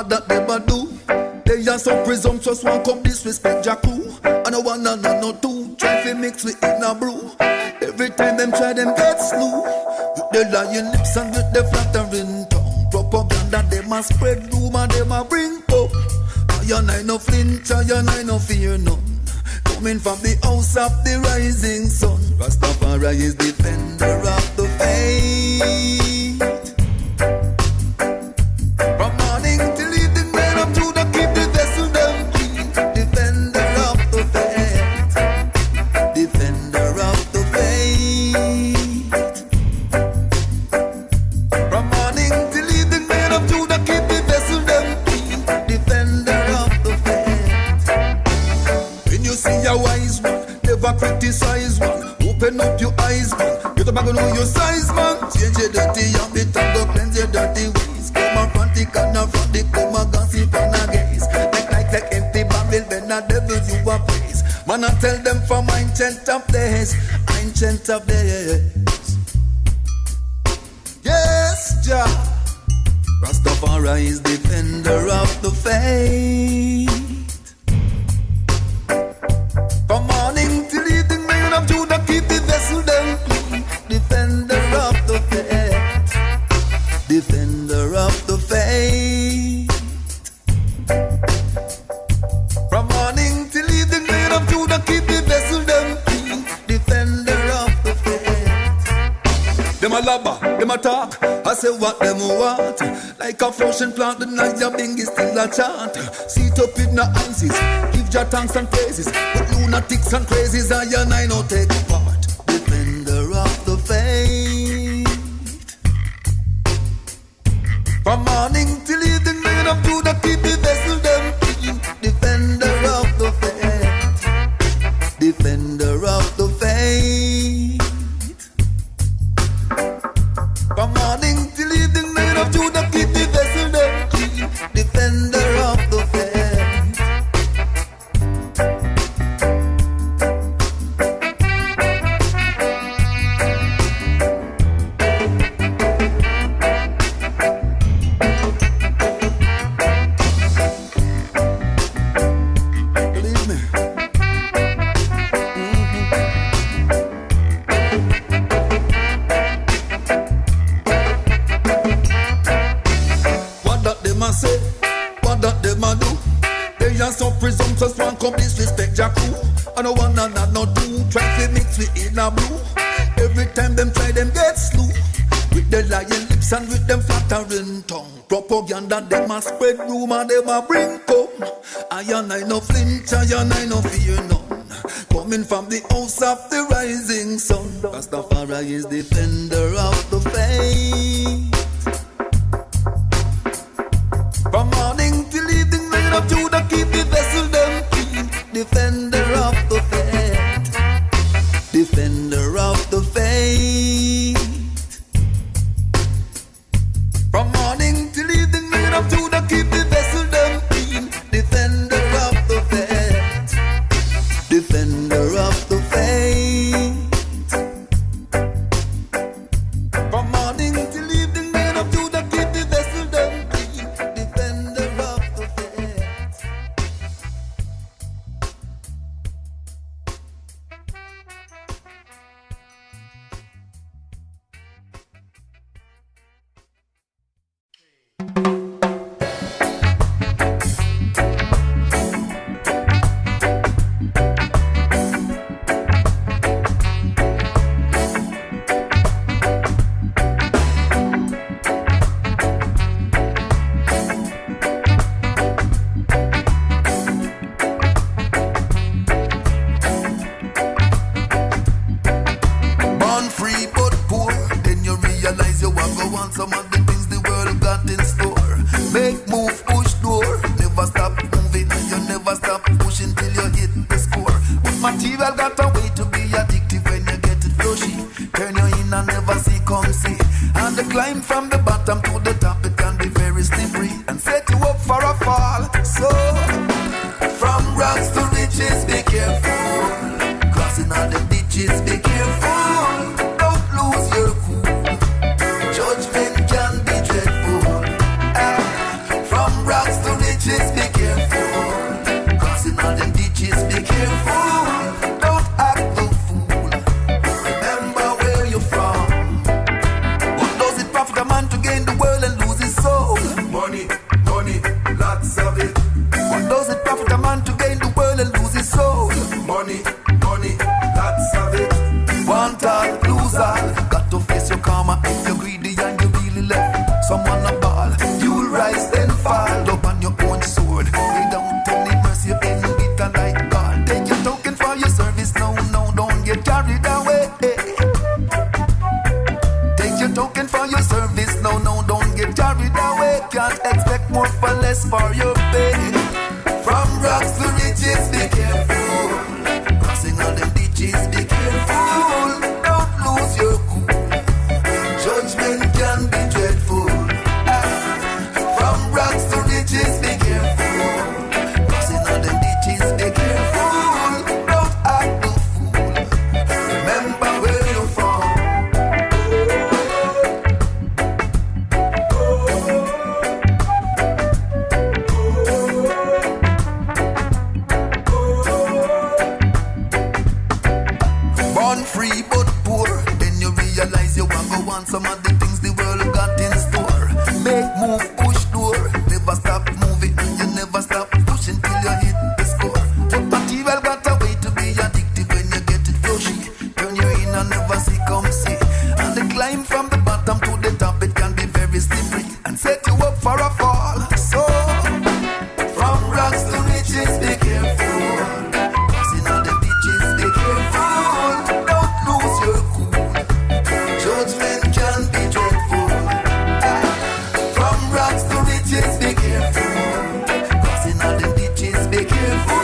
What that them a do? They are so presumptuous, one come disrespect Jaku. I no one no two, try to mix with in a brew. Every time them try, them get slew. With the lying lips and with the flattering tongue. Propaganda, them a spread rumor, them a bring up. I no flinch, I no fear none. Coming from the house of the rising sun. Rastafari is defender of the faith. From morning till evening, men of Judah keep the vessel them clean. Defender of the faith. Defender of the faith. From morning till evening, men of Judah keep the vessel them clean. Defender of the faith. When you see a wise one, never criticize one. Open up your eyes, man. Get back and know your size, man. Change your dirty habit and go cleanse your dirty ways. Come and front the corner, front the come and gossip and a gaze. Make like empty Bible, then a devil you a praise. Man, I tell them from ancient of days, ancient of days. Yes, Jah. Rastafari is defender of the faith. From morning till evening, men of Judah keep the vessel them clean. Defender of the faith. Defender of the faith. From morning till evening, men of Judah keep the vessel them clean. Defender of the faith. Them a labba, them a talk. I say what them want. Like a flourishing plant, the night your bing is still a chant. Seat up in the ISIS, give your thanks and praises. But lunatics and crazies, I no take part. Defender of the faith. From morning till evening, men of Judah keep the vessel them clean. Defender of the faith. Defender of the faith. From morning till evening, men of Judah keep the vessel them clean. Defender of the faith. Believe me. What that them a say? What that them a do? They are so presumptuous, one come disrespect Jaku. I no one no two, try to mix with in a brew. Every time them try, them get slew. With the lying lips and with them flattering tongue. Propaganda, them a spread rumor, them a bring come. I no flinch, I no fear none. Coming from the house of the rising sun. Rastafari is defender of the faith. From morning till evening, men of Judah keep the vessel them clean. Defender of the faith. Defender of the faith. From morning till evening, men of Judah keep the vessel them clean. Defender of the faith. Defender of the faith. From morning till evening, men of Judah keep the vessel them clean. Defender of the faith. Born free but poor, then you realize you want go on some of the things the world got in store. Make move, push door, never stop moving, and you never stop pushing till you hit the score. But material got a way to be addictive when you get it flushy. Turn you in and never see come see. And the climb from the bottom to the top, it can be very slippery and set you up for a fall. So from rocks to riches, be careful. Crossing all the ditches, be careful. Don't lose your cool. Judgment can be dreadful. From rocks rocks to riches, be careful. Crossing all them ditches, be careful. Don't lose your cool. Judgment can be dreadful. From rocks to riches, be careful. Crossing all them ditches, be careful. Don't act the fool. Remember where you're from. Born free but poor, then you realize you want go want some of the things the world got in store. Make move, push door, never stop moving, you never stop pushing till you hit the score. But material got a way to be addictive when you get it flushy. Turn you in and never see come see. And the climb from the bottom to the top, it can be very slippery and set you up for a fall. So, from rocks to riches, be careful. Crossing all the ditches, be careful. Don't lose your cool. Judgment can be dreadful. From rocks to riches, be careful. Crossing all the ditches, be careful.